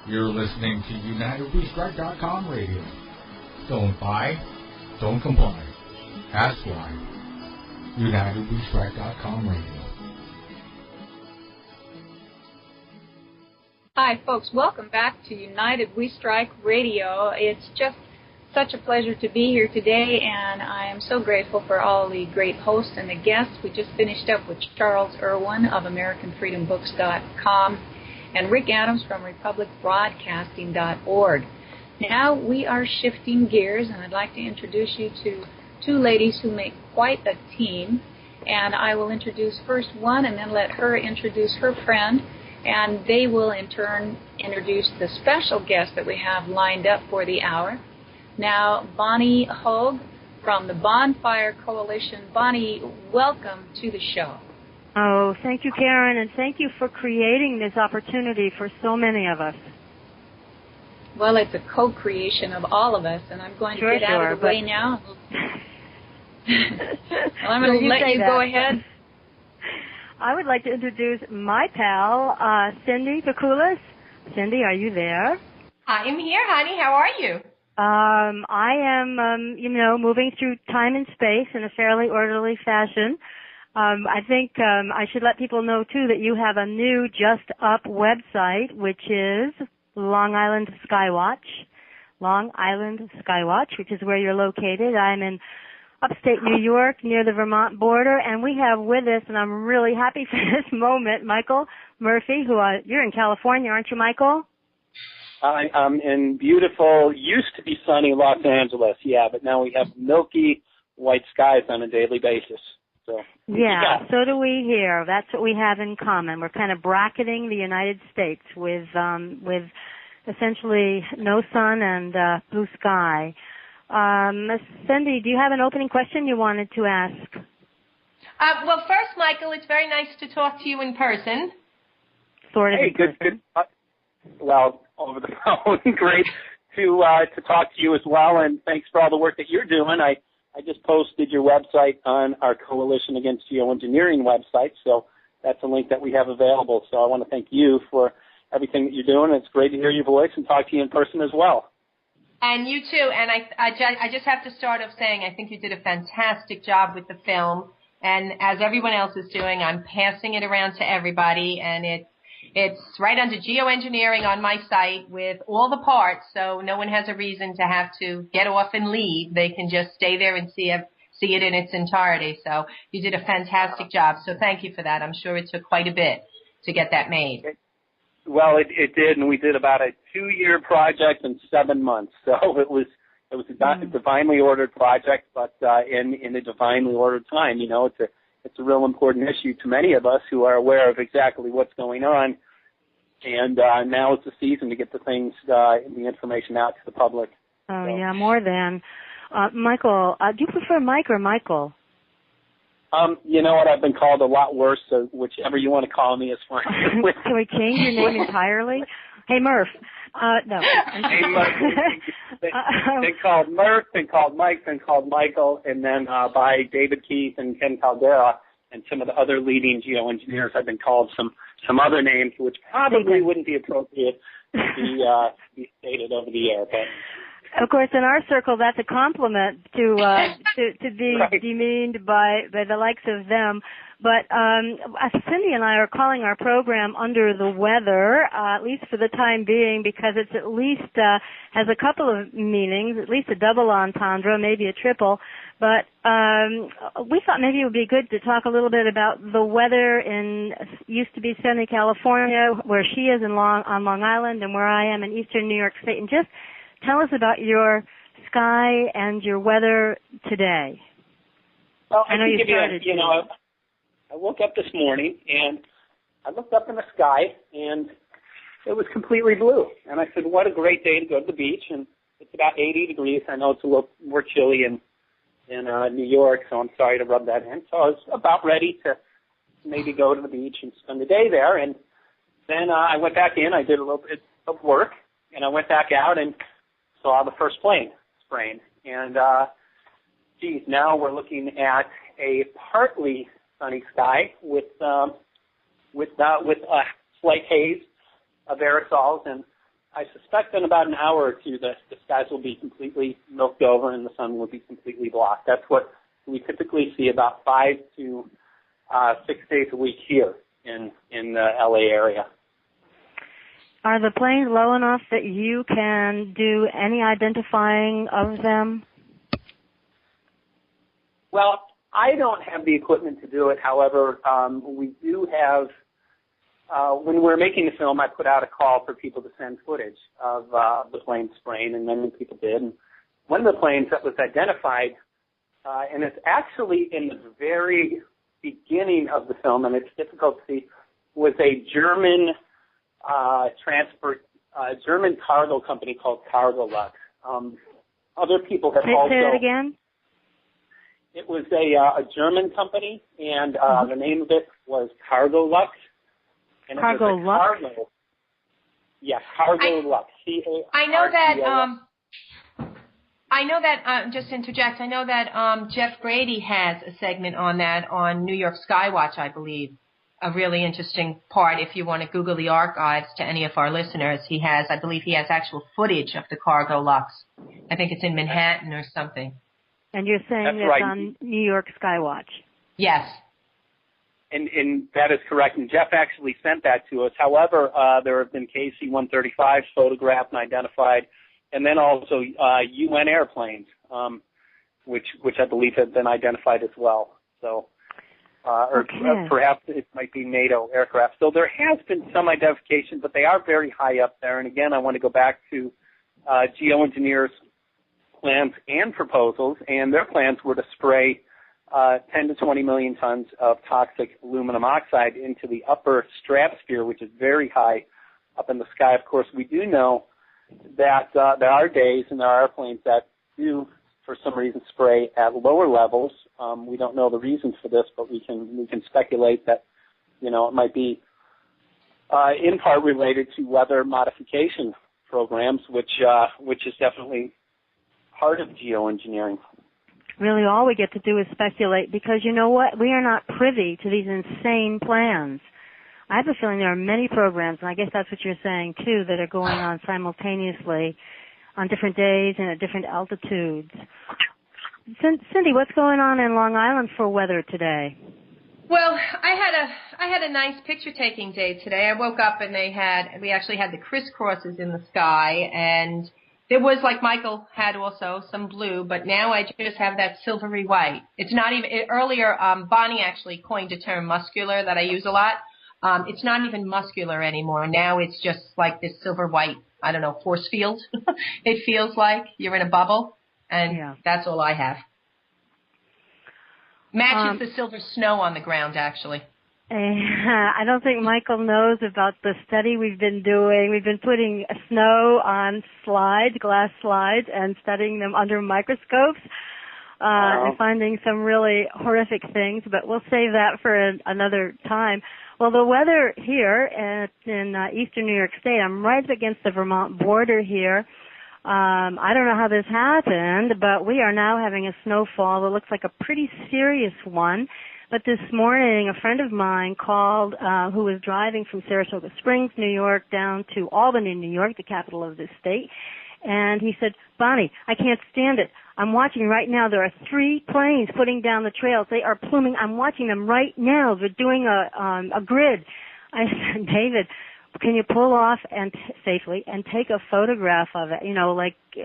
You're listening to UNITEDWESTRIKE.com radio. Don't buy, don't comply. That's why. UNITEDWESTRIKE.com radio. Hi, folks. Welcome back to United We Strike Radio. It's just such a pleasure to be here today, and I am so grateful for all the great hosts and the guests. We just finished up with Charles Irwin of AmericanFreedomBooks.com and Rick Adams from RepublicBroadcasting.org. Now we are shifting gears, and I'd like to introduce you to two ladies who make quite a team. And I will introduce first one and then let her introduce her friend, and they will in turn introduce the special guest that we have lined up for the hour. Now, Bonny Hogue from the Bonfire Coalition. Bonny, welcome to the show. Oh, thank you, Karen, and thank you for creating this opportunity for so many of us. Well, it's a co-creation of all of us, and I'm going to get out of the way now. Well, I'm going to let you go ahead. I would like to introduce my pal, Cindy Vakulis. Cindy, are you there? I'm here, honey. How are you? I am, moving through time and space in a fairly orderly fashion. I think I should let people know, too, that you have a new Just Up website, which is Long Island Skywatch, which is where you're located. I'm in upstate New York near the Vermont border, and we have with us, and I'm really happy for this moment, Michael Murphy, who you're in California, aren't you, Michael? I'm in beautiful, used to be sunny Los Angeles, yeah, but now we have milky white skies on a daily basis. So yeah, so do we here. That's what we have in common. We're kind of bracketing the United States with essentially no sun and blue sky. Cindy, do you have an opening question you wanted to ask? Well, first, Michael, it's very nice to talk to you in person. Sort of. Hey, good. Well, over the phone, great to talk to you as well, and thanks for all the work that you're doing. I just posted your website on our Coalition Against Geoengineering website, so that's a link that we have available. So I want to thank you for everything that you're doing. It's great to hear your voice and talk to you in person as well. And you too. And I just have to start off saying I think you did a fantastic job with the film. And as everyone else is doing, I'm passing it around to everybody, and it's right under geoengineering on my site with all the parts, so no one has a reason to have to get off and leave. They can just stay there and see it in its entirety. So you did a fantastic job. So thank you for that. I'm sure it took quite a bit to get that made. Well, it did, and we did about a 2-year project in 7 months. So it was a divinely ordered project, but in a divinely ordered time. You know, it's a real important issue to many of us who are aware of exactly what's going on. And now is the season to get the information out to the public. Oh, so. Yeah, more than. Michael, do you prefer Mike or Michael? You know what? I've been called a lot worse, so whichever you want to call me is fine. Can we change your name entirely? Hey, Murph. No. Hey, Murph. Been called Murph, been called Mike, been called Michael, and then by David Keith and Ken Caldera and some of the other leading geoengineers, I've been called some other names, which probably wouldn't be appropriate to be stated over the air. But of course, in our circle, that's a compliment to be right. Demeaned by the likes of them. But Cindy and I are calling our program Under the Weather, at least for the time being, because it's at least has a couple of meanings, at least a double entendre, maybe a triple. But we thought maybe it would be good to talk a little bit about the weather in used to be sunny California, where she is on Long Island, and where I am in eastern New York State, and just tell us about your sky and your weather today. Well, I know you started. I woke up this morning and I looked up in the sky and it was completely blue. And I said, what a great day to go to the beach. And it's about 80 degrees. I know it's a little more chilly in New York, so I'm sorry to rub that in. So I was about ready to maybe go to the beach and spend the day there. And then I went back in. I did a little bit of work, and I went back out and saw the first plane spraying. And, now we're looking at a partly sunny sky with a slight haze of aerosols and I suspect in about an hour or two the skies will be completely milked over and the sun will be completely blocked. That's what we typically see about 5 to 6 days a week here in the LA area. Are the planes low enough that you can do any identifying of them? Well, I don't have the equipment to do it. However, we do have, when we're making the film, I put out a call for people to send footage of the plane spraying, and many people did. And one of the planes that was identified, and it's actually in the very beginning of the film, and it's difficult to see, was a German German cargo company called Cargo Lux. Other people have also... Say it again? It was a German company, and the name of it was Cargo Lux. And Cargo Lux? Cargo Lux. I know that, just to interject, I know that Jeff Grady has a segment on that on New York Skywatch, I believe. A really interesting part, if you want to Google the archives to any of our listeners. I believe he has actual footage of the Cargo Lux. I think it's in Manhattan or something. And you're saying That's it's right. on New York Skywatch? Yes. And that is correct. And Jeff actually sent that to us. However, there have been KC-135s photographed and identified, and then also UN airplanes, which I believe have been identified as well. So, or perhaps it might be NATO aircraft. So there has been some identification, but they are very high up there. And again, I want to go back to geoengineers' plans and proposals, and their plans were to spray 10 to 20 million tons of toxic aluminum oxide into the upper stratosphere, which is very high up in the sky. Of course, we do know that there are days and there are airplanes that do, for some reason, spray at lower levels. We don't know the reasons for this, but we can speculate that, it might be in part related to weather modification programs, which is definitely part of geoengineering. Really, all we get to do is speculate because you know what? We are not privy to these insane plans. I have a feeling there are many programs, and I guess that's what you're saying, too, that are going on simultaneously on different days and at different altitudes. Cindy, what's going on in Long Island for weather today? Well, I had a nice picture-taking day today. I woke up and we actually had the crisscrosses in the sky, and there was, like Michael had also, some blue, but now I just have that silvery white. It's not even, earlier, Bonny actually coined a term, muscular, that I use a lot. It's not even muscular anymore. Now it's just like this silver white, I don't know, force field. It feels like you're in a bubble, and that's all I have. Matches the silver snow on the ground, actually. I don't think Michael knows about the study we've been doing. We've been putting snow on slides, glass slides, and studying them under microscopes and finding some really horrific things, but we'll save that for another time. Well, the weather here in eastern New York State, I'm right against the Vermont border here. I don't know how this happened, but we are now having a snowfall that looks like a pretty serious one. But this morning, a friend of mine called who was driving from Saratoga Springs, New York, down to Albany, New York, the capital of the state. And he said, Bonnie, I can't stand it. I'm watching right now. There are 3 planes putting down the trails. They are pluming. I'm watching them right now. They're doing a grid. I said, David, can you pull off and safely and take a photograph of it?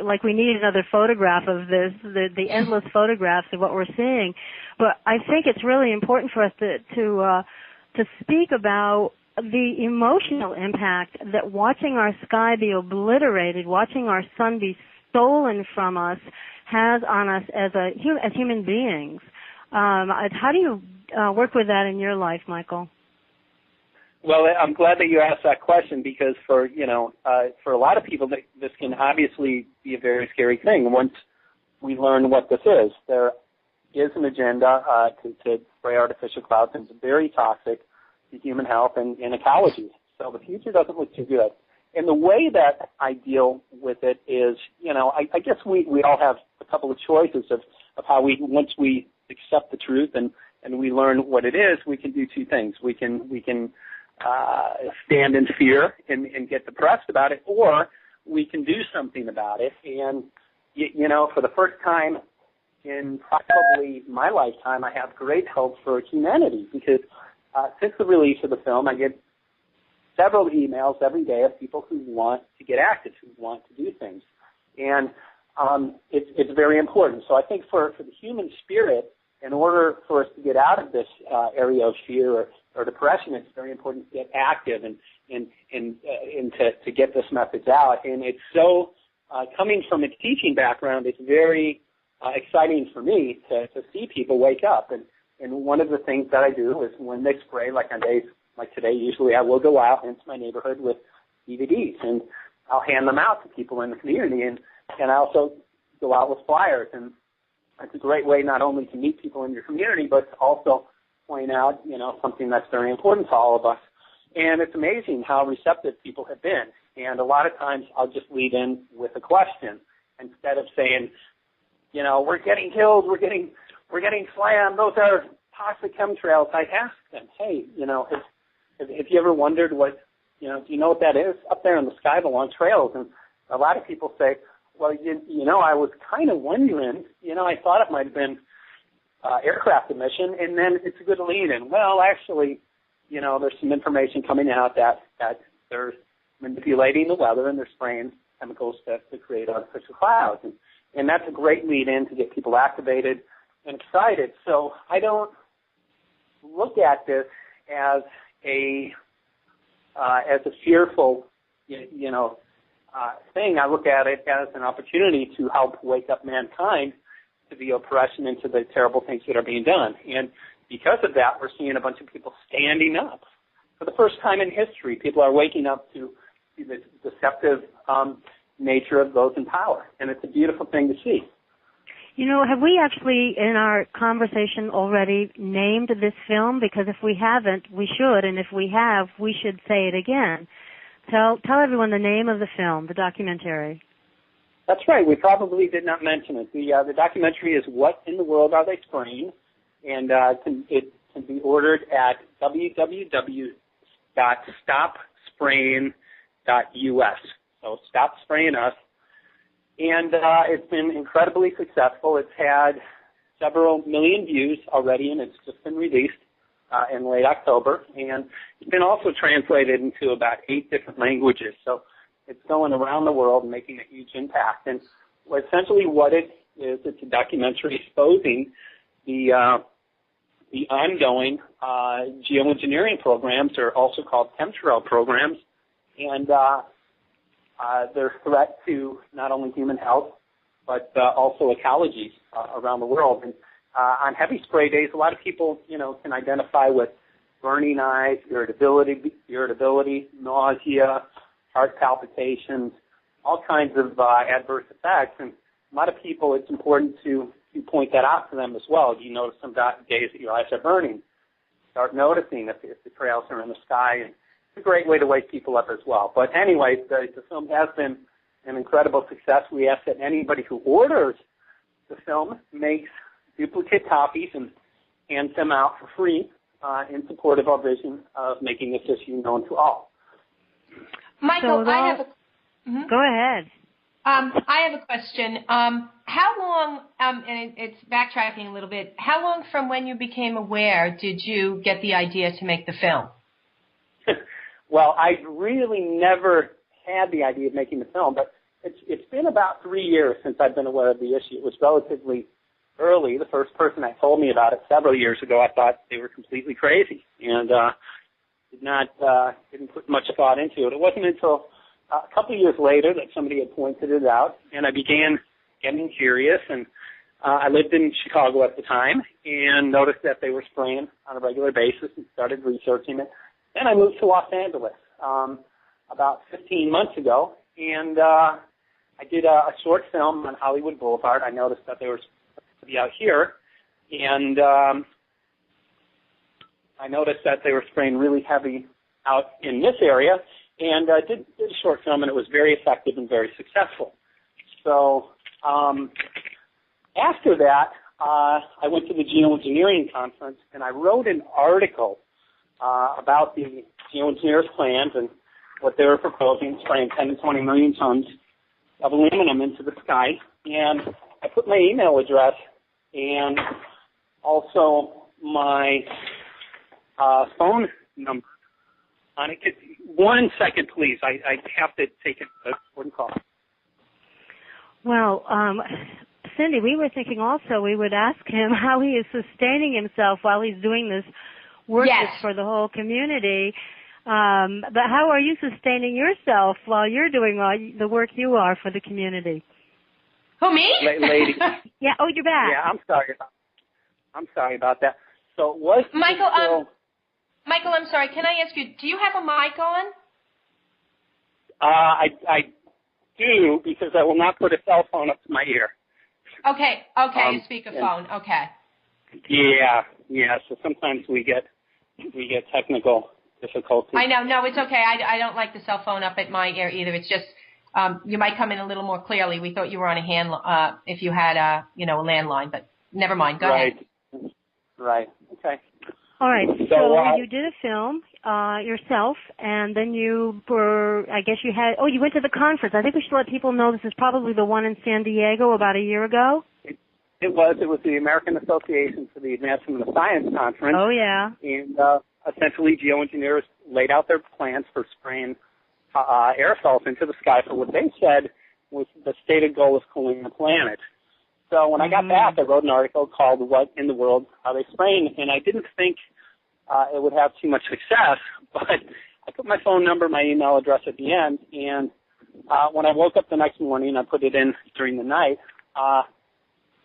Like we need another photograph of this, the endless photographs of what we're seeing. But I think it's really important for us to speak about the emotional impact that watching our sky be obliterated, watching our sun be stolen from us, has on us as human beings. How do you work with that in your life, Michael? Well, I'm glad that you asked that question because for a lot of people, this can obviously be a very scary thing. Once we learn what this is, there is an agenda to spray artificial clouds, and it's very toxic to human health and ecology. So the future doesn't look too good. And the way that I deal with it is, I guess we all have a couple of choices of how once we accept the truth and we learn what it is, we can do 2 things. We can stand in fear and get depressed about it, or we can do something about it. And, you know, for the first time in probably my lifetime, I have great hope for humanity because since the release of the film, I get several emails every day of people who want to get active, who want to do things. And it's very important. So I think for the human spirit, in order for us to get out of this area of fear or depression, it's very important to get active and to get this message out. And it's so, coming from a teaching background, it's very exciting for me to see people wake up. And one of the things that I do is when they spray, like on days like today, usually I will go out into my neighborhood with DVDs, and I'll hand them out to people in the community. And I also go out with flyers. And it's a great way not only to meet people in your community, but to also point out, you know, something that's very important to all of us. And it's amazing how receptive people have been. And a lot of times I'll just lead in with a question instead of saying, you know, we're getting killed, we're getting slammed, those are toxic chemtrails. I ask them, hey, you know, have you ever wondered what, you know, do you know what that is? Up there in the sky, the long trails. And a lot of people say, well, you know, I was kind of wondering, you know, I thought it might have been aircraft emission, and then it's a good lead-in. Well, actually, you know, there's some information coming out that they're manipulating the weather and they're spraying chemicals to create artificial clouds. And that's a great lead-in to get people activated and excited. So I don't look at this as a fearful, you know, thing. I look at it as an opportunity to help wake up mankind to the oppression and to the terrible things that are being done. And because of that, we're seeing a bunch of people standing up. For the first time in history, people are waking up to the deceptive nature of those in power. And it's a beautiful thing to see. You know, have we actually, in our conversation already, named this film? Because if we haven't, we should, and if we have, we should say it again. Tell everyone the name of the film, the documentary. That's right. We probably did not mention it. The documentary is What in the World Are They Spraying? And it can be ordered at www.stopspraying.us. So Stop Spraying Us. And it's been incredibly successful. It's had several million views already, and it's just been released in late October. And it's been also translated into about 8 different languages. So it's going around the world and making a huge impact. And essentially what it is, it's a documentary exposing the ongoing geoengineering programs, or also called chemtrail programs, and their threat to not only human health, but also ecologies around the world. And on heavy spray days, a lot of people, you know, can identify with burning eyes, irritability, nausea, heart palpitations, all kinds of adverse effects. And a lot of people, it's important to point that out to them as well. You notice some days that your eyes are burning. Start noticing if the trails are in the sky. And it's a great way to wake people up as well. But anyway, the film has been an incredible success. We ask that anybody who orders the film makes duplicate copies and hands them out for free in support of our vision of making this issue known to all. Michael, so I have a... Go ahead. I have a question. How long, and it's backtracking a little bit, how long from when you became aware did you get the idea to make the film? Well, I really never had the idea of making the film, but it's been about 3 years since I've been aware of the issue. It was relatively early. The first person that told me about it several years ago, I thought they were completely crazy, and didn't put much thought into it. It wasn't until a couple of years later that somebody had pointed it out, and I began getting curious. And I lived in Chicago at the time and noticed that they were spraying on a regular basis and started researching it. Then I moved to Los Angeles about 15 months ago, and I did a short film on Hollywood Boulevard. I noticed that they were supposed to be out here, and I noticed that they were spraying really heavy out in this area, and I did a short film, and it was very effective and very successful. So after that, I went to the geoengineering conference, and I wrote an article about the geoengineers' plans and what they were proposing, spraying 10 to 20 million tons of aluminum into the sky. And I put my email address and also my phone number on it. 1 second, please. I have to take an important call. Well, Cindy, we were thinking also we would ask him how he is sustaining himself while he's doing this work for the whole community. But how are you sustaining yourself while you're doing the work you are for the community? Who, me? Lady. Yeah. Oh, you're back. Yeah, I'm sorry about that. So it was Michael, I'm sorry. Can I ask you, do you have a mic on? I do, because I will not put a cell phone up to my ear. Okay, a speakerphone. Okay. Yeah. So sometimes we get technical difficulties. I know. No, it's okay. I don't like the cell phone up at my ear either. It's just you might come in a little more clearly. We thought you were on a if you had a landline, but never mind. Go ahead. Right. Okay. All right. So you did a film yourself, and then you were, I guess you went to the conference. I think we should let people know this is probably the one in San Diego about a year ago. It was the American Association for the Advancement of Science conference. Oh, yeah. And essentially geoengineers laid out their plans for spraying aerosols into the sky for what they said was the stated goal of cooling the planet. So when I got back, I wrote an article called What in the World Are They Spraying? And I didn't think it would have too much success, but I put my phone number, my email address at the end, and when I woke up the next morning, I put it in during the night,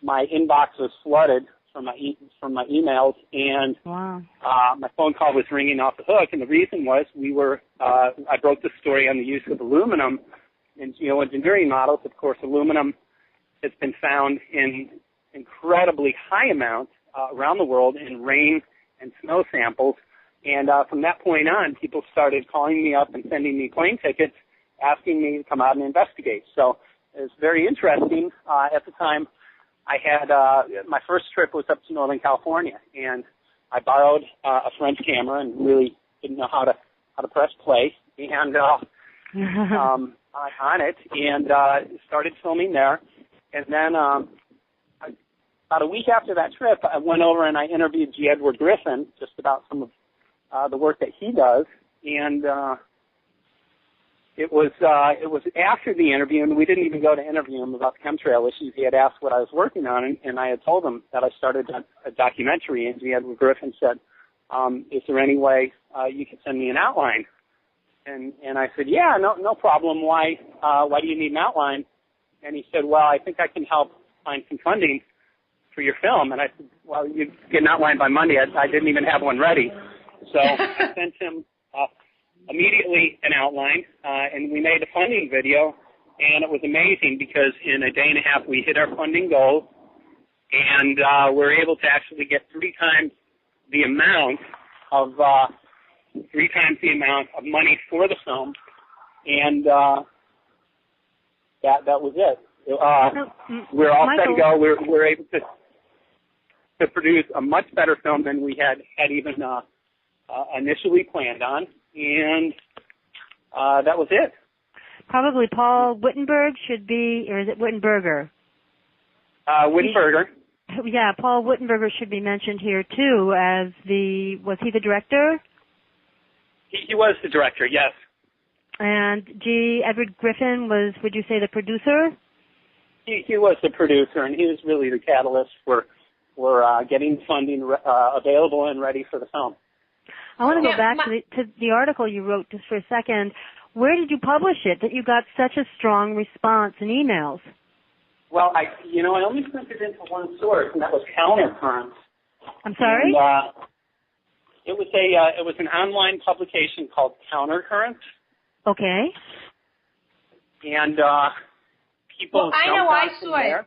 my inbox was flooded from my emails, and my phone call was ringing off the hook, and the reason was I broke the story on the use of aluminum in geoengineering models. Of course, aluminum has been found in incredibly high amounts around the world in rain and snow samples. And from that point on, people started calling me up and sending me plane tickets, asking me to come out and investigate. So it was very interesting. At the time, I had my first trip was up to Northern California, and I borrowed a French camera and really didn't know how to press play, and on it, and started filming there. And then about a week after that trip, I went over and I interviewed G. Edward Griffin just about some of the work that he does. And it was after the interview, and we didn't even go to interview him about the chemtrail issues. He had asked what I was working on, and I had told him that I started a documentary. And G. Edward Griffin said, "Is there any way you could send me an outline?" And I said, "Yeah, no problem. Why do you need an outline?" And he said, "Well, I think I can help find some funding for your film." And I said, "Well, you get an outline by Monday." I didn't even have one ready. So I sent him immediately an outline, and we made a funding video. And it was amazing because in a day and a half we hit our funding goal, and we're able to actually get three times the amount of money for the film. And that was it. We're all set to go. We're able to produce a much better film than we had even initially planned on, and that was it. Probably Paul Wittenberg should be, or is it Wittenberger? Wittenberger. Yeah, Paul Wittenberger should be mentioned here too. Was he the director? He was the director, yes. And G. Edward Griffin would you say, the producer? He was the producer, and he was really the catalyst for getting funding available and ready for the film. I want to go back to the article you wrote just for a second. Where did you publish it that you got such a strong response in emails? Well, I only sent it into one source, and that was Countercurrents. I'm sorry? And, it was an online publication called Countercurrents. Okay. And people. Well, I know I saw it.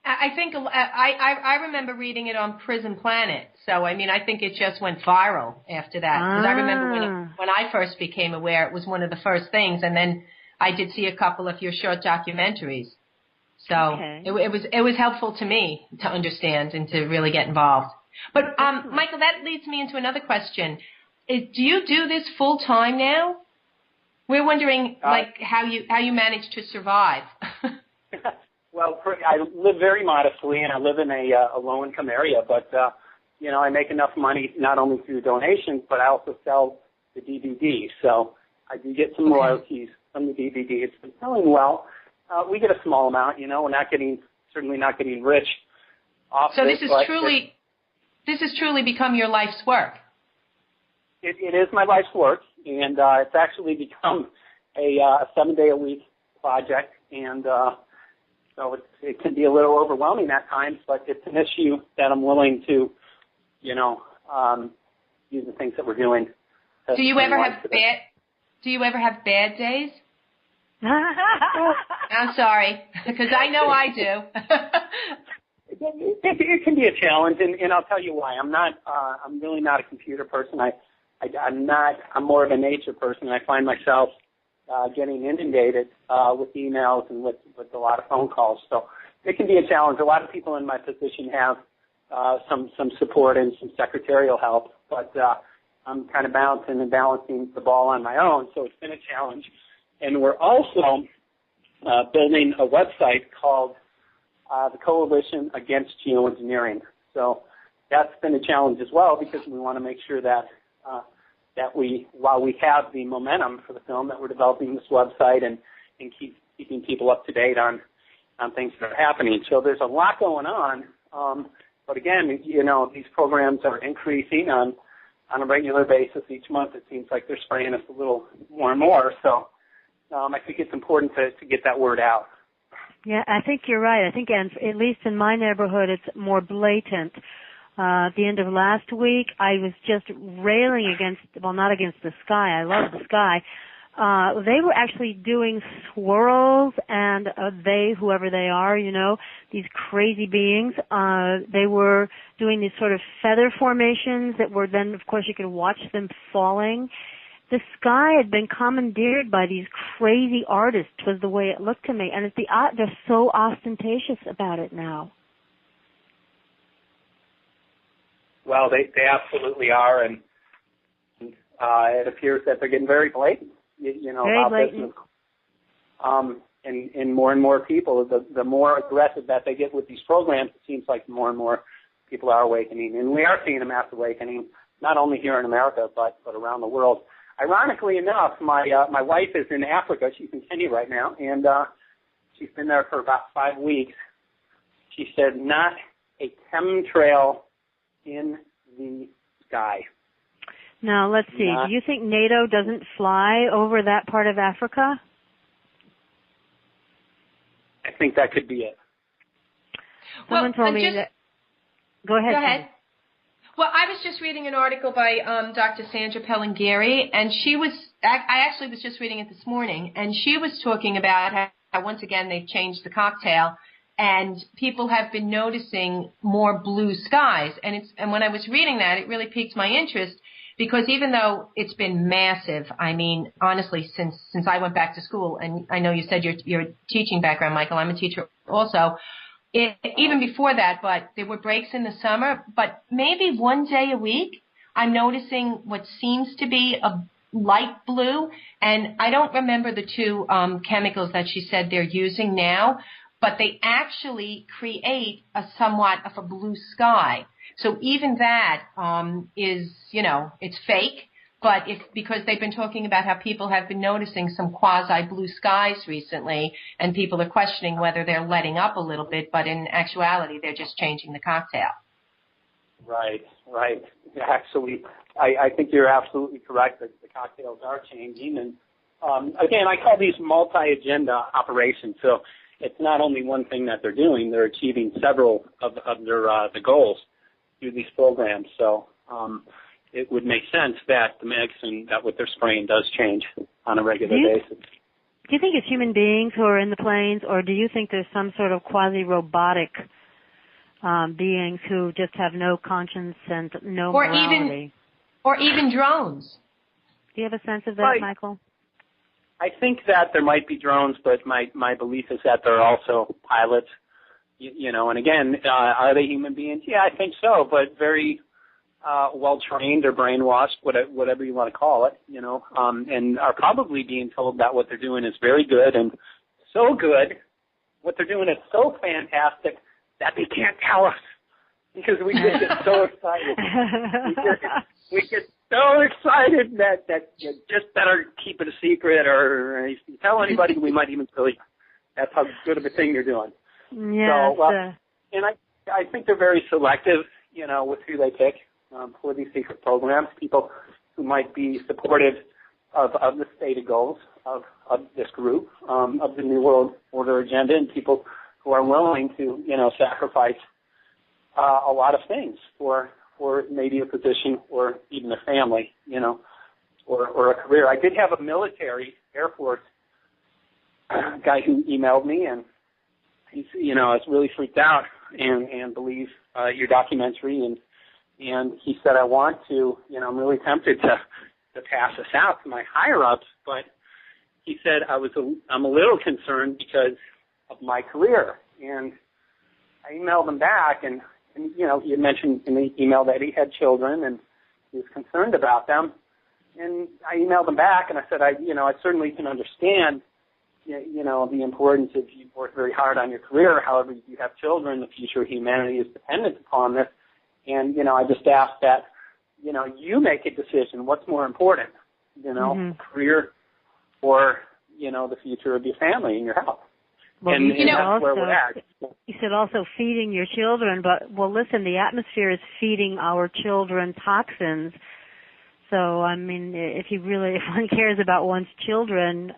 I think I remember reading it on Prison Planet. So I think it just went viral after that. Because I remember when I first became aware, it was one of the first things, and then I did see a couple of your short documentaries. So it was helpful to me to understand and to really get involved. But Michael, that leads me into another question: do you do this full time now? We're wondering, like, how you managed to survive. Well, I live very modestly, and I live in a low-income area, but, you know, I make enough money not only through donations, but I also sell the DVD. So I do get some royalties from the DVD. It's been selling well. We get a small amount, you know. We're certainly not getting rich off so this. So this has truly become your life's work. It is my life's work, and it's actually become a 7-day-a-week project, and so it can be a little overwhelming at times, but it's an issue that I'm willing to, you know, use the things that we're doing. Do you ever have bad days? I'm sorry, because I know I do. It can be a challenge, and I'll tell you why. I'm really not a computer person. I'm more of a nature person. I find myself getting inundated with emails and with a lot of phone calls. So it can be a challenge. A lot of people in my position have some support and some secretarial help, but I'm kind of balancing the ball on my own. So it's been a challenge. And we're also building a website called the Coalition Against Geoengineering. So that's been a challenge as well, because we want to make sure that while we have the momentum for the film, that we're developing this website and keeping people up to date on things that are happening. So there's a lot going on. But again, you know, these programs are increasing on a regular basis. Each month it seems like they're spraying us a little more and more. So I think it's important to get that word out. Yeah, I think you're right. I think, at least in my neighborhood, it's more blatant. At the end of last week, I was just railing not against the sky. I love the sky. They were actually doing swirls, and whoever they are, you know, these crazy beings, they were doing these sort of feather formations that were then, of course, you could watch them falling. The sky had been commandeered by these crazy artists, was the way it looked to me, and they're so ostentatious about it now. Well, they absolutely are, and it appears that they're getting very blatant, you know, very about blatant. This. And more people, the more aggressive that they get with these programs, it seems like more and more people are awakening. And we are seeing a mass awakening, not only here in America, but around the world. Ironically enough, my wife is in Africa. She's in Kenya right now, and she's been there for about 5 weeks. She said, not a chemtrail in the sky. Now, let's see. Do you think NATO doesn't fly over that part of Africa? I think that could be it. Someone told me that. Go ahead. Go ahead. Well, I was just reading an article by Dr. Sandra Pellingeri, and I actually was just reading it this morning, and she was talking about how once again they've changed the cocktail, and people have been noticing more blue skies. And when I was reading that, it really piqued my interest, because even though it's been massive, I mean, honestly, since I went back to school, and I know you said your teaching background, Michael, I'm a teacher also, even before that, but there were breaks in the summer, but maybe one day a week, I'm noticing what seems to be a light blue, and I don't remember the two chemicals that she said they're using now, but they actually create a somewhat of a blue sky. So even that is, you know, it's fake, but because they've been talking about how people have been noticing some quasi-blue skies recently, and people are questioning whether they're letting up a little bit, but in actuality, they're just changing the cocktail. Right. Actually, I think you're absolutely correct that the cocktails are changing. And, again, I call these multi-agenda operations. So it's not only one thing that they're doing, they're achieving several of their the goals through these programs. So it would make sense that the mix and that what they're spraying does change on a regular basis. Do you think it's human beings who are in the planes, or do you think there's some sort of quasi-robotic beings who just have no conscience and no morality? Or even drones. Do you have a sense of that, Michael? I think that there might be drones, but my belief is that there are also pilots. You know, and again, are they human beings? Yeah, I think so, but very well-trained or brainwashed, whatever you want to call it, and are probably being told that what they're doing is very good and so good. What they're doing is so fantastic that they can't tell us because we just get so excited. We get so excited that you just better keep it a secret, or if you tell anybody, we might even kill you. That's how good of a thing you're doing. Yes. So, and I think they're very selective, with who they pick for these secret programs. People who might be supportive of the stated goals of this group, of the New World Order agenda, and people who are willing to, sacrifice a lot of things for maybe a position or even a family, or a career. I did have a military Air Force guy who emailed me, and he's, I was really freaked out and believe your documentary, and he said, I want to, I'm really tempted to pass this out to my higher ups, but he said I'm a little concerned because of my career. And I emailed him back, and he had mentioned in the email that he had children and he was concerned about them. And I emailed him back, and I said, I certainly can understand, the importance if you work very hard on your career. However, if you have children, the future of humanity is dependent upon this. And, I just ask that, you make a decision. What's more important, career or, the future of your family and your health? Well, and that's also, where we're at. You said also feeding your children, but, listen, the atmosphere is feeding our children toxins. So, if one cares about one's children,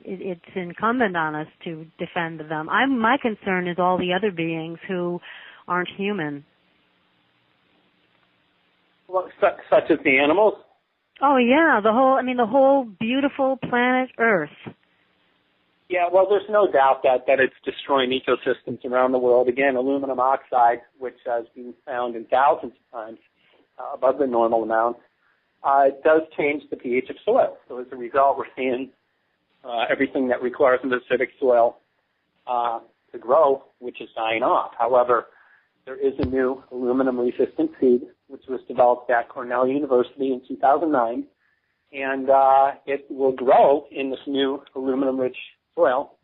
it's incumbent on us to defend them. My concern is all the other beings who aren't human. Well, such as the animals? Oh, yeah, the whole beautiful planet Earth. Yeah, well, there's no doubt that it's destroying ecosystems around the world. Again, aluminum oxide, which has been found in thousands of times above the normal amount, it does change the pH of soil. So as a result, we're seeing everything that requires an acidic soil to grow, which is dying off. However, there is a new aluminum-resistant seed, which was developed at Cornell University in 2009, and it will grow in this new aluminum-rich soil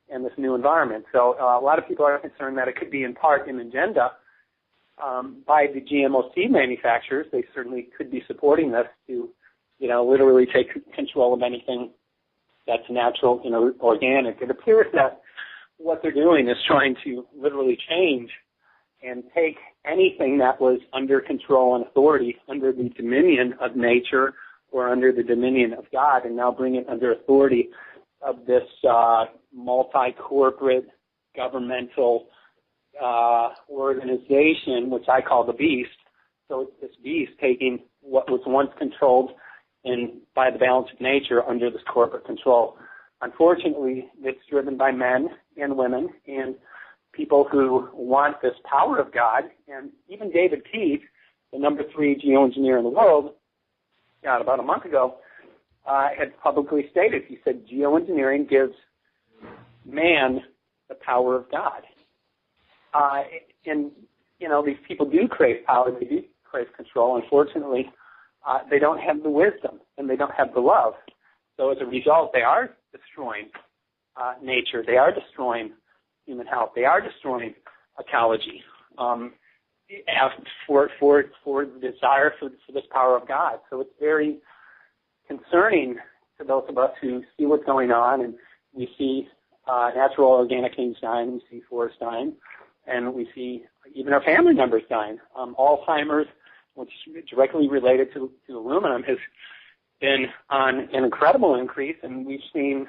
and this new environment. So a lot of people are concerned that it could be in part an agenda by the GMO seed manufacturers. They certainly could be supporting this to, literally take control of anything that's natural, organic. It appears that what they're doing is trying to literally change and take anything that was under control and authority, under the dominion of nature or under the dominion of God, and now bring it under authority of this multi-corporate governmental organization, which I call the beast. So it's this beast taking what was once controlled by the balance of nature under this corporate control. Unfortunately, it's driven by men and women and people who want this power of God. And even David Keith, the number 3 geoengineer in the world, about a month ago, had publicly stated, he said, geoengineering gives man the power of God. And, these people do crave power, they do crave control. Unfortunately, they don't have the wisdom and they don't have the love. So as a result, they are destroying nature. They are destroying human health. They are destroying ecology for the desire for this power of God. So it's very concerning to those of us who see what's going on, and we see natural organic things dying, we see forests dying, and we see even our family members dying. Alzheimer's, which is directly related to aluminum, has been on an incredible increase, and we've seen,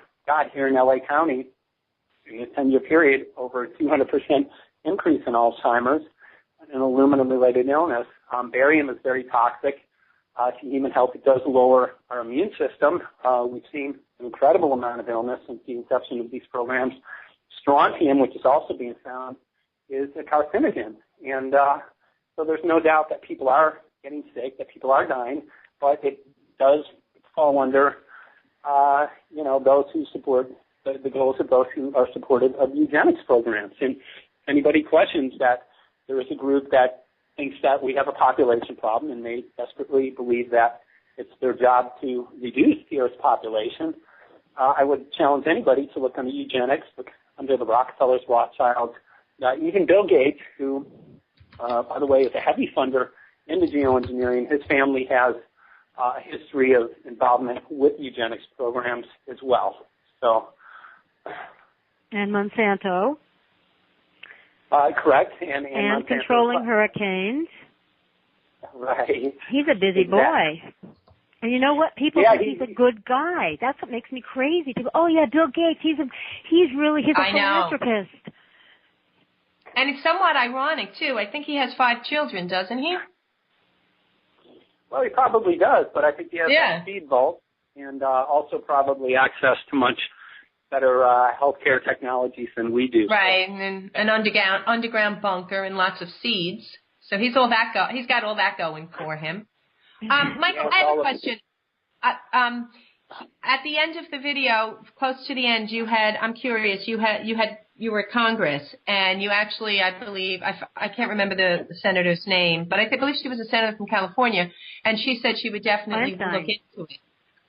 here in LA County, in a 10-year period, over a 200% increase in Alzheimer's, an aluminum-related illness. Barium is very toxic to human health. It does lower our immune system. We've seen an incredible amount of illness since the inception of these programs. Strontium, which is also being found, is a carcinogen. And so there's no doubt that people are getting sick, that people are dying, but it does fall under, those who support the goals of those who are supportive of eugenics programs. And if anybody questions that there is a group that thinks that we have a population problem, and they desperately believe that it's their job to reduce the Earth's population. I would challenge anybody to look under eugenics, look under the Rockefellers, Rothschilds, even Bill Gates, who, by the way, is a heavy funder into geoengineering. His family has a history of involvement with eugenics programs as well. So, and Monsanto. Correct. And controlling hurricanes. Right. He's a busy boy. And you know what? People think he's a good guy. That's what makes me crazy. People, oh yeah, Bill Gates. He's a philanthropist. And it's somewhat ironic too. I think he has 5 children, doesn't he? Well, he probably does, but I think he has a speed vault and also probably access to much better healthcare technologies than we do. Right, and an underground bunker and lots of seeds. So he's got all that going for him. Michael, I have a question. At the end of the video, close to the end, I'm curious, you were at Congress, and you actually, I believe, I can't remember the senator's name, but I believe she was a senator from California, and she said she would definitely look into it.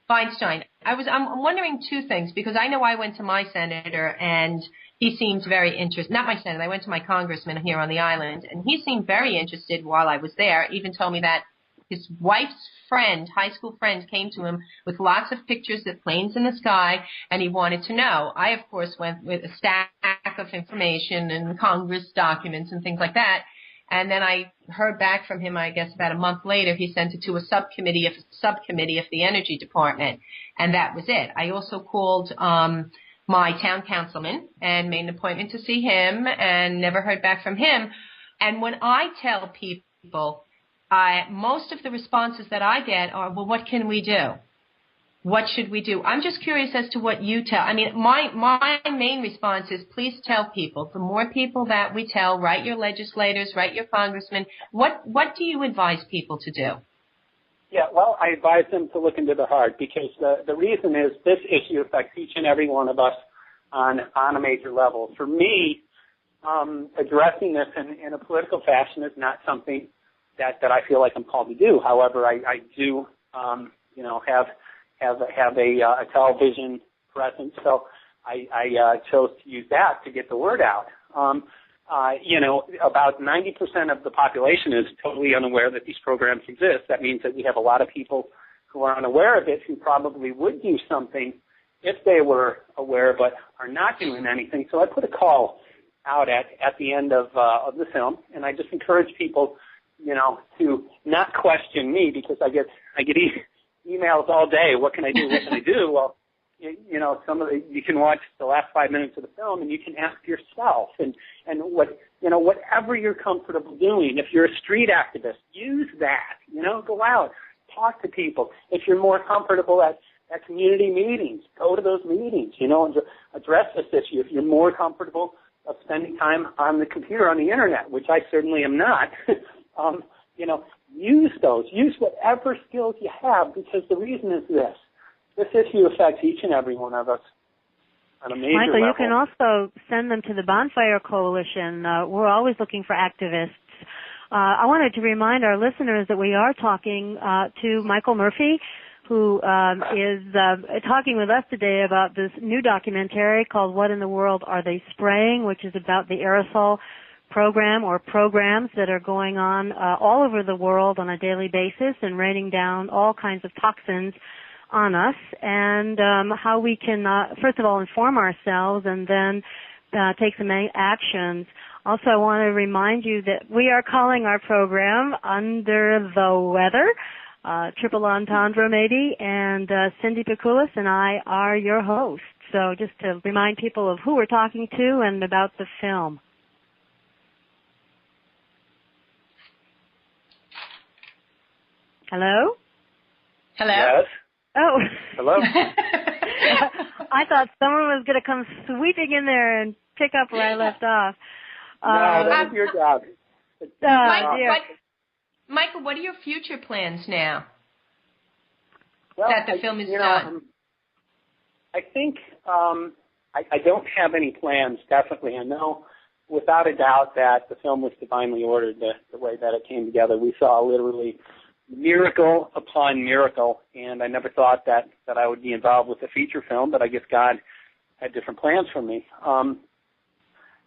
Feinstein. I'm wondering 2 things, because I know I went to my senator, and he seemed very interested. Not my senator, I went to my congressman here on the island, and he seemed very interested while I was there, even told me that his wife's friend, high school friend, came to him with lots of pictures of planes in the sky, and he wanted to know. I, of course, went with a stack of information and Congress documents and things like that, and then I heard back from him, I guess, about a month later. He sent it to a subcommittee of the Energy Department, and that was it. I also called my town councilman and made an appointment to see him and never heard back from him. And when I tell people, most of the responses that I get are, well, what can we do? What should we do? I'm just curious as to what you tell. I mean, my main response is, please tell people. The more people that we tell, write your legislators, write your congressmen. What do you advise people to do? Yeah, well, I advise them to look into the heart, because the reason is this issue affects each and every one of us on a major level. For me, addressing this in a political fashion is not something that I feel like I'm called to do. However, I do, have a television presence, so I chose to use that to get the word out. About 90% of the population is totally unaware that these programs exist. That means that we have a lot of people who are unaware of it, who probably would do something if they were aware, but are not doing anything. So I put a call out at the end of the film, and I just encourage people, to not question me, because I get emails all day. What can I do? What can I do? Well, you can watch the last 5 minutes of the film, and you can ask yourself, and whatever you're comfortable doing. If you're a street activist, use that. Go out, talk to people. If you're more comfortable at community meetings, go to those meetings. And address this issue. If you're more comfortable of spending time on the computer, on the internet, which I certainly am not. Use those. Use whatever skills you have, because the reason is this. This issue affects each and every one of us on a major Michael, level. you can also send them to the Bonfire Coalition. We're always looking for activists. I wanted to remind our listeners that we are talking to Michael Murphy, who is talking with us today about this new documentary called What in the World Are They Spraying?, which is about the aerosol program or programs that are going on all over the world on a daily basis and raining down all kinds of toxins on us, and how we can, first of all, inform ourselves and then take some actions. Also, I want to remind you that we are calling our program Under the Weather. Triple Entendre Matey and Cindy Pikulis and I are your hosts. So just to remind people of who we're talking to and about the film. Hello? Hello? Yes. Oh. Hello? I thought someone was going to come sweeping in there and pick up where I left off. No, that's your job. Michael, what are your future plans now Well, that the film is done? I think I don't have any plans, definitely. I know without a doubt that the film was divinely ordered the way that it came together. We saw literally miracle upon miracle, and I never thought that I would be involved with a feature film, but I guess God had different plans for me.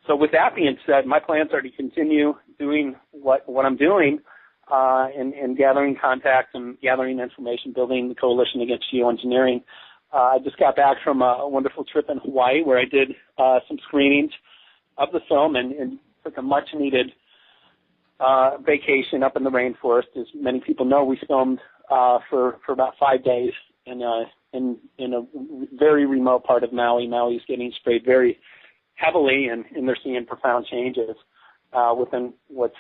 So with that being said, my plans are to continue doing what I'm doing and gathering contacts and gathering information, building the coalition against geoengineering. I just got back from a wonderful trip in Hawaii where I did some screenings of the film and took a much-needed vacation up in the rainforest. As many people know, we filmed for about 5 days in a very remote part of Maui. Maui is getting sprayed very heavily, and they're seeing profound changes within what's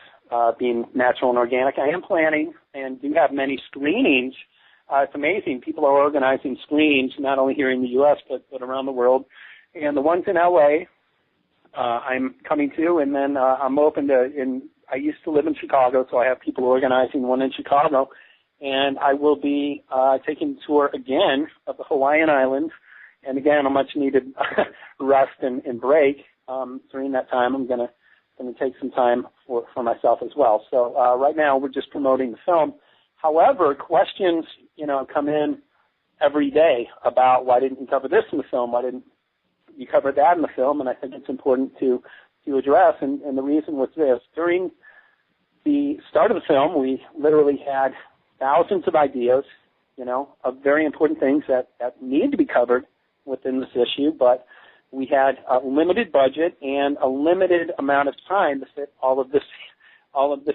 being natural and organic. I am planning and do have many screenings. It's amazing. People are organizing screenings, not only here in the U.S., but around the world. And the ones in L.A., I'm coming to, and then I'm open to, I used to live in Chicago, so I have people organizing one in Chicago, and I will be taking a tour again of the Hawaiian Islands. And again, a much-needed rest and break. During that time, I'm going to take some time for myself as well. So right now, we're just promoting the film. However, questions, come in every day about why didn't you cover this in the film? Why didn't you cover that in the film? And I think it's important to address. And the reason was this: during the start of the film, we literally had thousands of ideas, of very important things that need to be covered within this issue, but we had a limited budget and a limited amount of time to fit all of this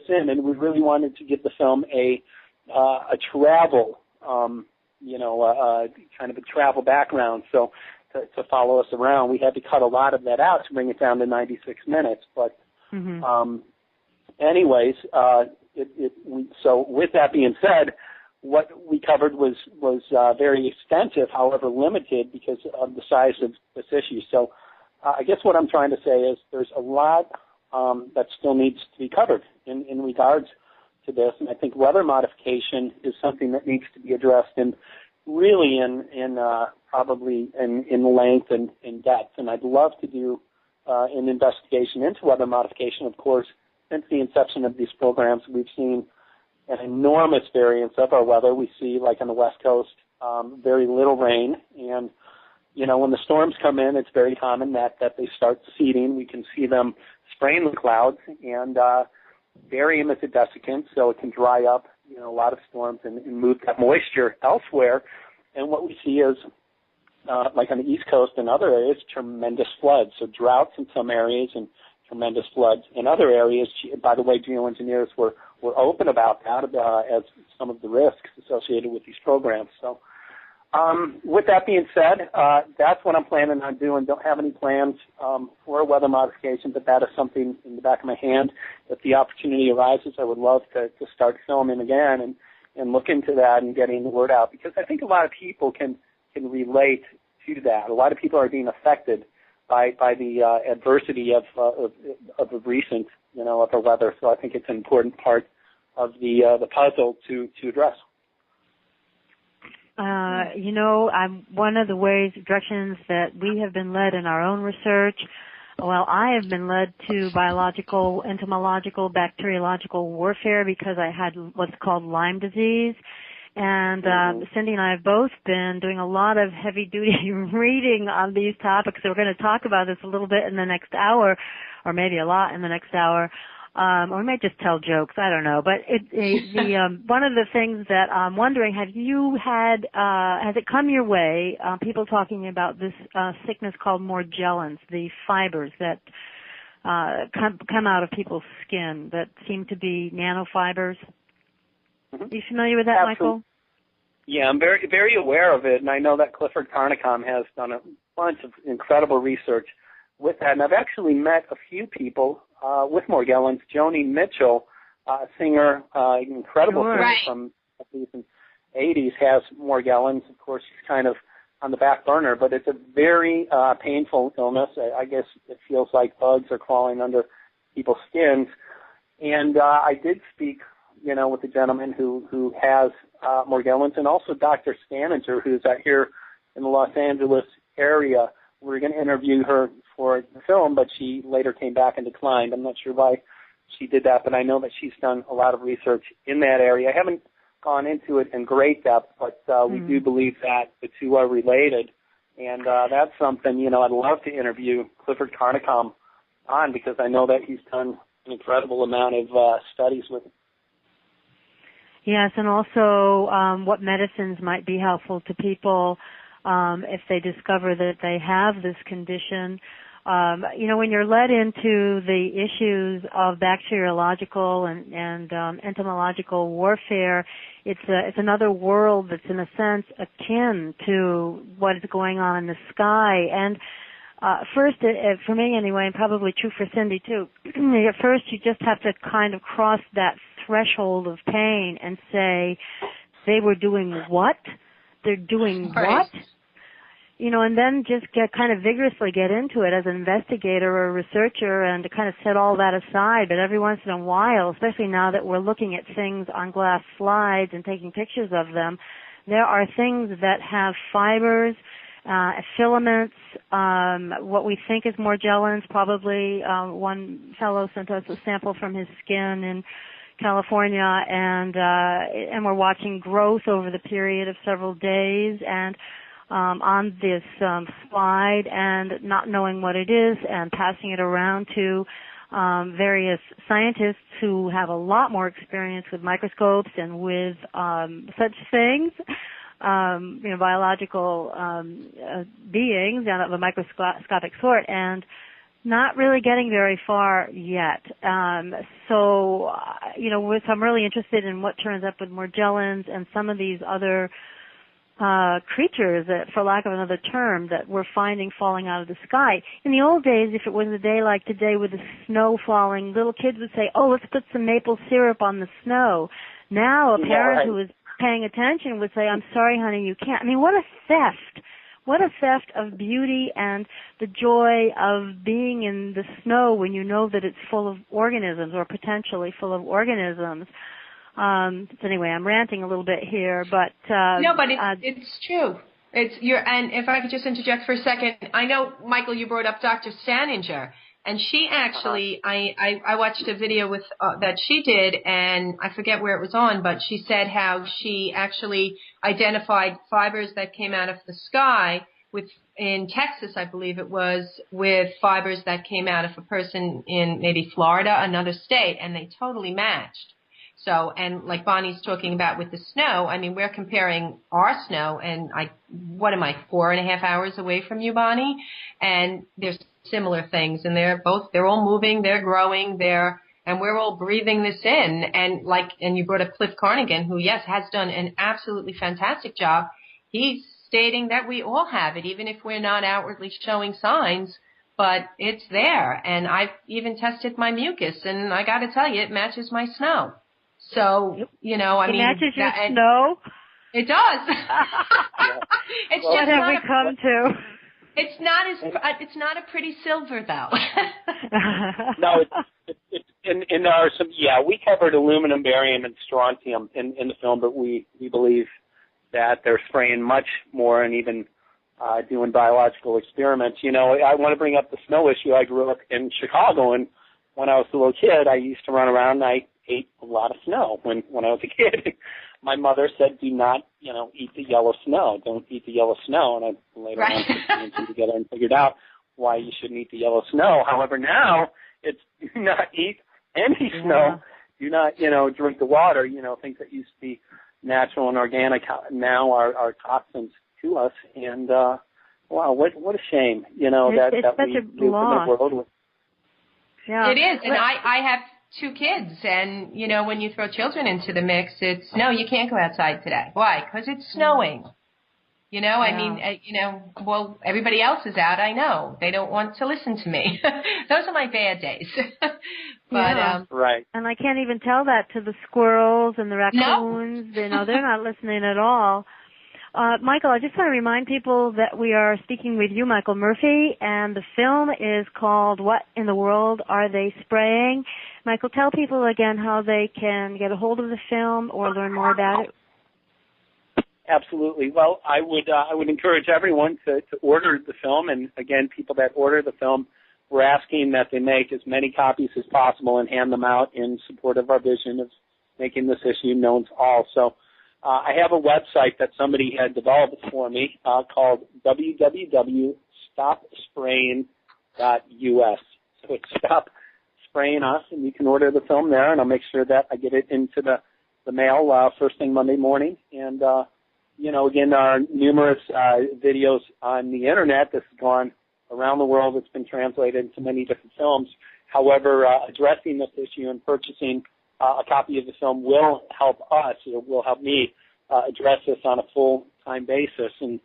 in, and we really wanted to give the film a travel, kind of a travel background. So to follow us around, we had to cut a lot of that out to bring it down to 96 minutes. But anyways, so with that being said, what we covered was very extensive, however limited because of the size of this issue. So I guess what I'm trying to say is there's a lot that still needs to be covered in regards to this, and I think weather modification is something that needs to be addressed in probably in length and in depth. And I'd love to do an investigation into weather modification. Of course, since the inception of these programs, we've seen an enormous variance of our weather. We see, like on the West Coast, very little rain. And, when the storms come in, it's very common that they start seeding. We can see them spraying the clouds, and barium is a desiccant, so it can dry up, a lot of storms and move that moisture elsewhere. And what we see is, like on the East Coast and other areas, tremendous floods. So droughts in some areas and tremendous floods in other areas. By the way, geoengineers were open about that as some of the risks associated with these programs. So with that being said, that's what I'm planning on doing. Don't have any plans for weather modification, but that is something in the back of my hand. If the opportunity arises, I would love to start filming again and look into that and getting the word out, because I think a lot of people can relate to that. A lot of people are being affected by the adversity of recent, of the weather. So I think it's an important part of the puzzle to address. One of the directions that we have been led in our own research, I have been led to biological, entomological, bacteriological warfare because I had what's called Lyme disease. And Cindy and I have both been doing a lot of heavy-duty reading on these topics. So we're going to talk about this a little bit in the next hour, or maybe a lot in the next hour. Or we might just tell jokes. I don't know. But one of the things that I'm wondering, has it come your way, people talking about this sickness called Morgellons, the fibers that come out of people's skin that seem to be nanofibers? Are you familiar with that, Absolutely. Michael? Yeah, I'm very, very aware of it, and I know that Clifford Carnicom has done a bunch of incredible research with that. And I've actually met a few people with Morgellons. Joni Mitchell, singer, incredible singer from the 80s, has Morgellons. Of course, she's kind of on the back burner, but it's a very painful illness. I guess it feels like bugs are crawling under people's skins. And I did speak with a gentleman who has Morgellons, and also Dr. Staninger, who's out here in the Los Angeles area. We're going to interview her for the film, but she later came back and declined. I'm not sure why she did that, but I know that she's done a lot of research in that area. I haven't gone into it in great depth, but we do believe that the two are related. And that's something, you know, I'd love to interview Clifford Carnicom on, because I know that he's done an incredible amount of studies with it. Yes, and also what medicines might be helpful to people if they discover that they have this condition. You know, when you're led into the issues of bacteriological and entomological warfare, it's another world that's in a sense akin to what is going on in the sky. And first, for me anyway, and probably true for Cindy too, at first you just have to kind of cross that threshold of pain and say, they were doing what? They're doing what? You know, and then just kind of vigorously get into it as an investigator or a researcher and to kind of set all that aside. But every once in a while, especially now that we're looking at things on glass slides and taking pictures of them, there are things that have fibers, filaments, what we think is morgellons. Probably one fellow sent us a sample from his skin in California, and we're watching growth over the period of several days, and on this slide, and not knowing what it is and passing it around to various scientists who have a lot more experience with microscopes and with such things, you know, biological beings of a microscopic sort, and not really getting very far yet. So, you know, I'm really interested in what turns up with morgellons and some of these other creatures, that, for lack of another term, that we're finding falling out of the sky. In the old days, if it was a day like today with the snow falling, little kids would say, oh, let's put some maple syrup on the snow. Now a parent who is paying attention would say, I'm sorry, honey, you can't. I mean, what a theft. What a theft of beauty and the joy of being in the snow when you know that it's full of organisms, or potentially full of organisms. So anyway, I'm ranting a little bit here, but no, but it's true. And if I could just interject for a second, I know, Michael, you brought up Dr. Staninger, and she actually, I watched a video with that she did, and I forget where it was on, but she said how she actually identified fibers that came out of the sky in Texas, I believe it was, with fibers that came out of a person in maybe Florida, another state, and they totally matched. So, and like Bonnie's talking about with the snow, I mean, we're comparing our snow, and what am I, 4.5 hours away from you, Bonnie? And there's similar things, and they're all moving, they're growing, and we're all breathing this in. And you brought up Cliff Carnigan, who, yes, has done an absolutely fantastic job. He's stating that we all have it, even if we're not outwardly showing signs, but it's there. And I've even tested my mucus, and I got to tell you, it matches my snow. So, you know, I mean, it matches your snow? It does. It's what have we come to? It's not a pretty silver, though. No, and there are some, we covered aluminum, barium, and strontium in the film, but we believe that they're spraying much more and even doing biological experiments. You know, I want to bring up the snow issue. I grew up in Chicago, and when I was a little kid, I used to run around and I ate a lot of snow when I was a kid. My mother said, do not, eat the yellow snow. Don't eat the yellow snow. And I later on put two and two together and figured out why you shouldn't eat the yellow snow. However, now it's do not eat any snow. Do not, drink the water. Things that used to be natural and organic now are toxins to us. And, wow, what a shame, that we live in a world with. Yeah. It is. And I have 2 kids, and, when you throw children into the mix, it's, no, you can't go outside today. Why? Because it's snowing. I mean, well, everybody else is out, I know. They don't want to listen to me. Those are my bad days. But, right. And I can't even tell that to the squirrels and the raccoons. No. They're not listening at all. Michael, I just want to remind people that we are speaking with you, Michael Murphy, and the film is called What in the World Are They Spraying? Michael, tell people again how they can get a hold of the film or learn more about it. Absolutely. Well, I would encourage everyone to order the film, and again, people that order the film, we're asking that they make as many copies as possible and hand them out in support of our vision of making this issue known to all. So I have a website that somebody had developed for me called www.stopspraying.us. So it's Stop Spraying Us, and you can order the film there, and I'll make sure that I get it into the mail first thing Monday morning. And, again, there are numerous videos on the Internet. This has gone around the world. It's been translated into many different films. However, addressing this issue and purchasing a copy of the film will help us, it will help me address this on a full-time basis, and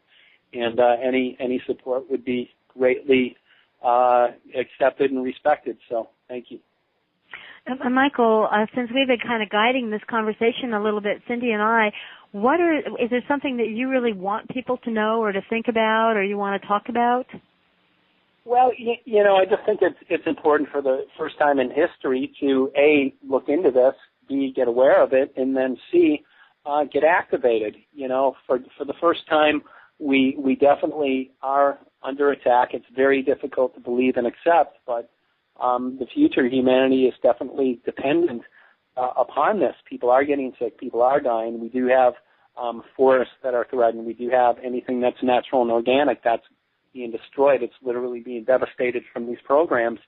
any support would be greatly accepted and respected. So thank you. Michael, since we've been kind of guiding this conversation a little bit, Cindy and I, is there something that you really want people to know or to think about or you want to talk about? Well, I just think it's important for the first time in history to, A, look into this, B, get aware of it, and then C, get activated. For the first time, we definitely are under attack. It's very difficult to believe and accept, but the future of humanity is definitely dependent upon this. People are getting sick. People are dying. We do have forests that are threatened. We do have anything that's natural and organic that's being destroyed. It's literally being devastated from these programs.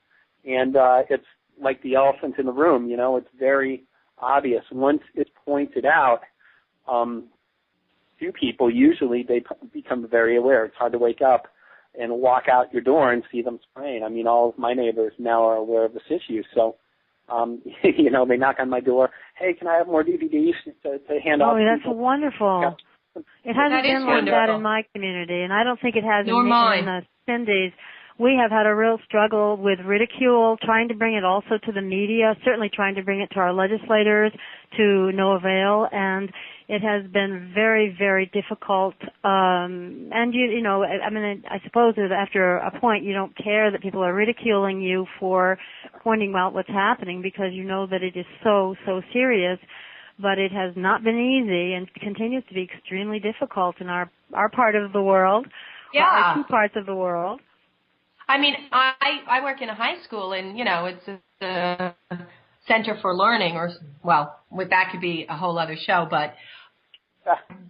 And it's like the elephant in the room. It's very obvious. Once it's pointed out to people, usually they become very aware. It's hard to wake up and walk out your door and see them spraying. I mean, all of my neighbors now are aware of this issue. So, they knock on my door. Hey, can I have more DVDs to hand out? Oh, that's wonderful. Yeah. It hasn't been like that in my community, and I don't think it has in Cindy's. We have had a real struggle with ridicule, trying to bring it also to the media, certainly trying to bring it to our legislators, to no avail, and it has been very, very difficult. And I suppose that after a point you don't care that people are ridiculing you for pointing out what's happening because you know that it is so, so serious. But it has not been easy and continues to be extremely difficult in our part of the world, our two parts of the world. I mean, I work in a high school, and, it's a Center for Learning, that could be a whole other show, but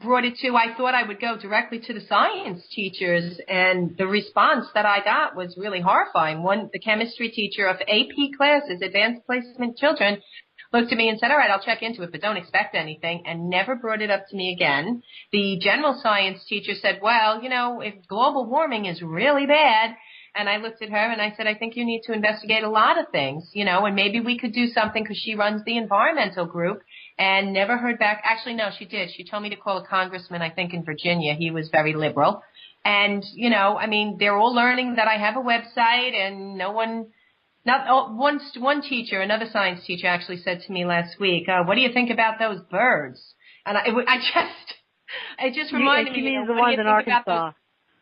brought it to, I thought I would go directly to the science teachers, and the response that I got was really horrifying. The chemistry teacher of AP classes, Advanced Placement Children, looked at me and said, all right, I'll check into it, but don't expect anything, and never brought it up to me again. The general science teacher said, well, if global warming is really bad, and I looked at her and I said, I think you need to investigate a lot of things, and maybe we could do something because she runs the environmental group, and never heard back. Actually, no, she did. She told me to call a congressman, I think in Virginia. He was very liberal. And, they're all learning that I have a website, and one teacher, another science teacher actually said to me last week, what do you think about those birds? And it just reminded me, the ones in Arkansas.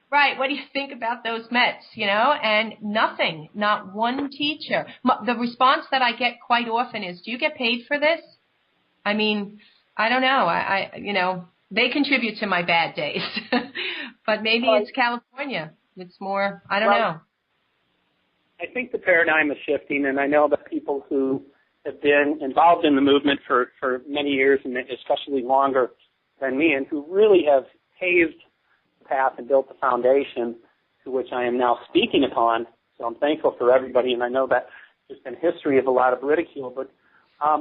Right, what do you think about those Mets, And nothing, not one teacher. The response that I get quite often is, do you get paid for this? I mean, I don't know. They contribute to my bad days. But maybe it's California. It's more, I don't know. I think the paradigm is shifting, and I know that people who have been involved in the movement for many years, and especially longer than me, and who really have paved the path and built the foundation to which I am now speaking upon. So I'm thankful for everybody, and I know that there's been history of a lot of ridicule, but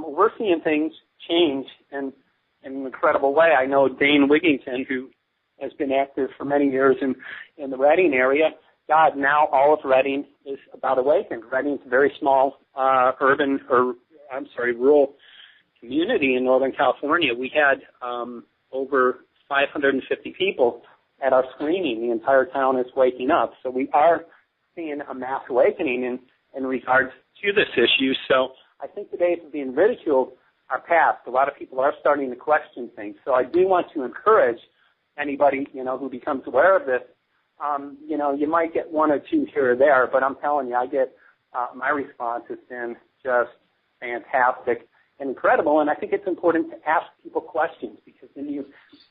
we're seeing things change in an incredible way. I know Dane Wigington, who has been active for many years in the Reading area. God, now all of Reading is about awakened. Reading's a very small rural community in Northern California. We had over 550 people at our screening. The entire town is waking up. So we are seeing a mass awakening in regards to this issue. So I think the days of being ridiculed are past. A lot of people are starting to question things. So I do want to encourage anybody, who becomes aware of this. You might get one or two here or there, but I'm telling you, I get my response has been just fantastic. and incredible. And I think it's important to ask people questions because then you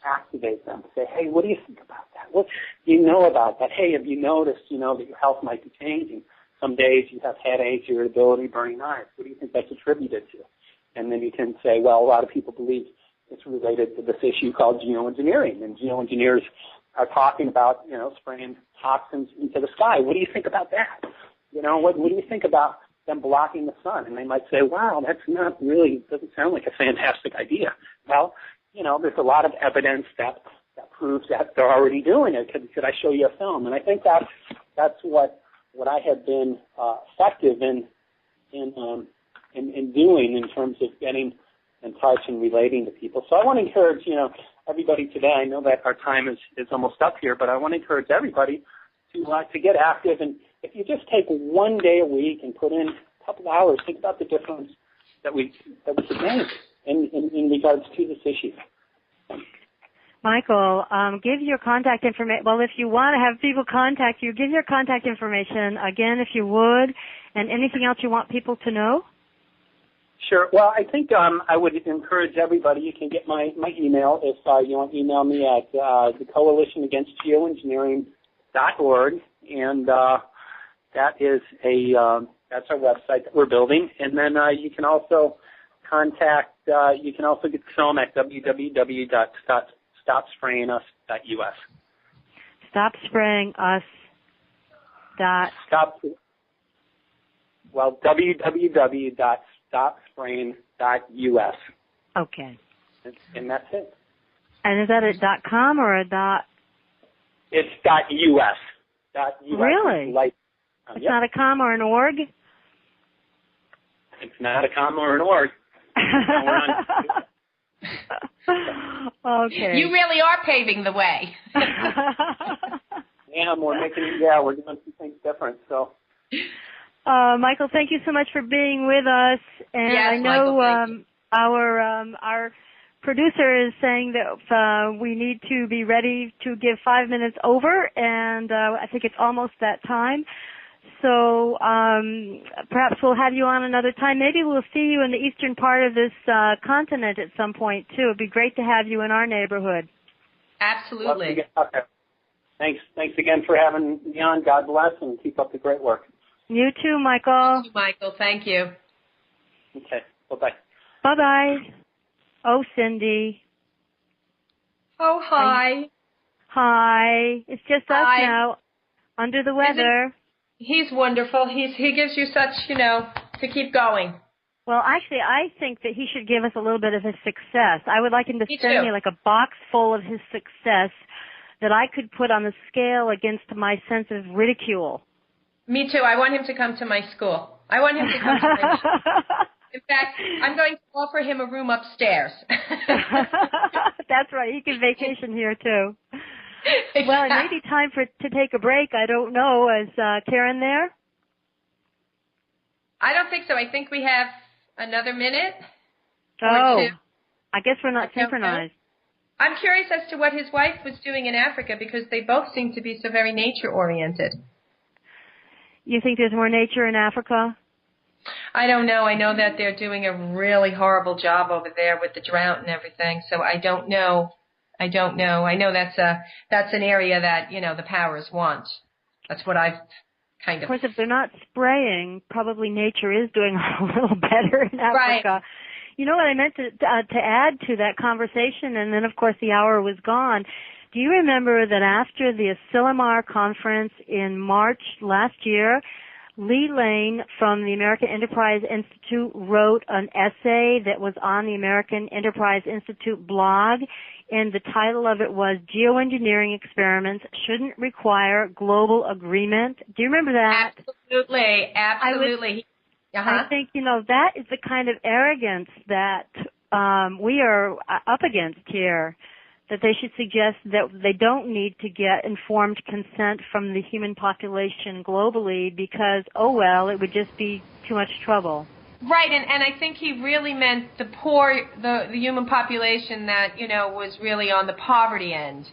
activate them. Say, hey, what do you think about that? What do you know about that? Hey, have you noticed, that your health might be changing? Some days you have headaches, irritability, burning eyes. What do you think that's attributed to? And then you can say, well, a lot of people believe it's related to this issue called geoengineering. And geoengineers are talking about, spraying toxins into the sky. What do you think about that? What do you think about them blocking the sun? And they might say, wow, that's not really, doesn't sound like a fantastic idea. Well, there's a lot of evidence that proves that they're already doing it. Could I show you a film? And I think that's what I have been effective in doing in terms of getting in touch and relating to people. So I want to encourage, everybody today. I know that our time is almost up here, but I want to encourage everybody to get active. And if you just take one day a week and put in a couple hours, think about the difference that we could make in regards to this issue. Michael, give your contact information. Well, if you want to have people contact you, give your contact information again, if you would, and anything else you want people to know. Sure. Well, I think I would encourage everybody. You can get my email if you want to email me at the Coalition Against Geoengineering.org, and that is that's our website that we're building. And then you can also contact. You can also get the film at www.stopsprayingus.us. Stopsprayingus. www.stopspraying.us. Okay. And that's it. And is that a .com or a .? It's .us. Really? It's not a com or an org? It's not a com or an org. Okay. You really are paving the way. Yeah, we're doing some things different. So, Michael, thank you so much for being with us. And yes, I know Michael, our producer is saying that we need to be ready to give 5 minutes over, and I think it's almost that time. So perhaps we'll have you on another time. Maybe we'll see you in the eastern part of this continent at some point, too. It'd be great to have you in our neighborhood. Absolutely. Okay. Thanks again for having me on. God bless, and keep up the great work. You too, Michael. Thank you, Michael. Thank you. Okay. Bye-bye. Bye-bye. Oh, Cindy. Oh, hi. Hi. It's just us now, under the weather. He's wonderful. He gives you such, to keep going. Well, actually, I think that he should give us a little bit of his success. I would like him to send me like a box full of his success that I could put on the scale against my sense of ridicule. Me too. I want him to come to my school. I want him to come to my school. In fact, I'm going to offer him a room upstairs. That's right. He can vacation here, too. Exactly. Well, it may be time to take a break. I don't know. Is Karen there? I don't think so. I think we have another minute or two. I guess we're not synchronized. I'm curious as to what his wife was doing in Africa because they both seem to be so very nature-oriented. You think there's more nature in Africa? I don't know. I know that they're doing a really horrible job over there with the drought and everything, so I don't know. I know that's an area that, the powers want. That's what I've kind of... Of course, if they're not spraying, probably nature is doing a little better in Africa. Right. You know what I meant to add to that conversation, and then, of course, the hour was gone. Do you remember that after the Asilomar conference in March last year, Lee Lane from the American Enterprise Institute wrote an essay that was on the American Enterprise Institute blog, and the title of it was Geoengineering Experiments Shouldn't Require Global Agreement. Do you remember that? Absolutely. I think, that is the kind of arrogance that we are up against here, that they should suggest that they don't need to get informed consent from the human population globally because, it would just be too much trouble. Right, and I think he really meant the poor, the human population that, was really on the poverty end.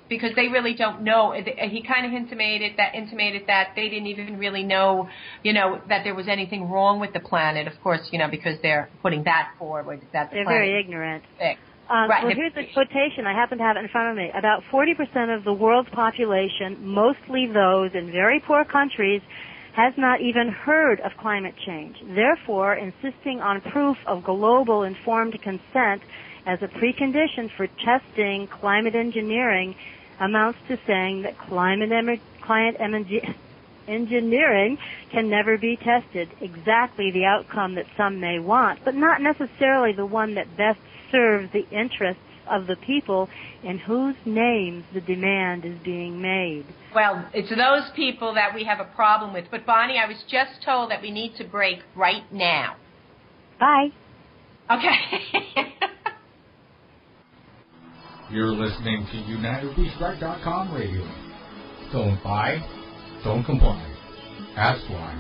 because they really don't know. He kind of intimated that they didn't even really know, that there was anything wrong with the planet. Of course, because they're putting that forward. That they're very ignorant. Right. Well, here's a quotation. I happen to have it in front of me. About 40% of the world's population, mostly those in very poor countries, has not even heard of climate change. Therefore, insisting on proof of global informed consent as a precondition for testing climate engineering amounts to saying that climate engineering can never be tested. Exactly the outcome that some may want, but not necessarily the one that best serves the interests of the people in whose names the demand is being made. Well, it's those people that we have a problem with. But, Bonnie, I was just told that we need to break right now. Bye. Okay. You're listening to UNITEDWESTRIKE.com radio. Don't buy, don't comply. Ask why.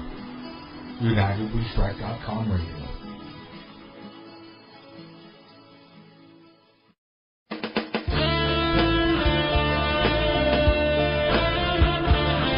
UNITEDWESTRIKE.com radio.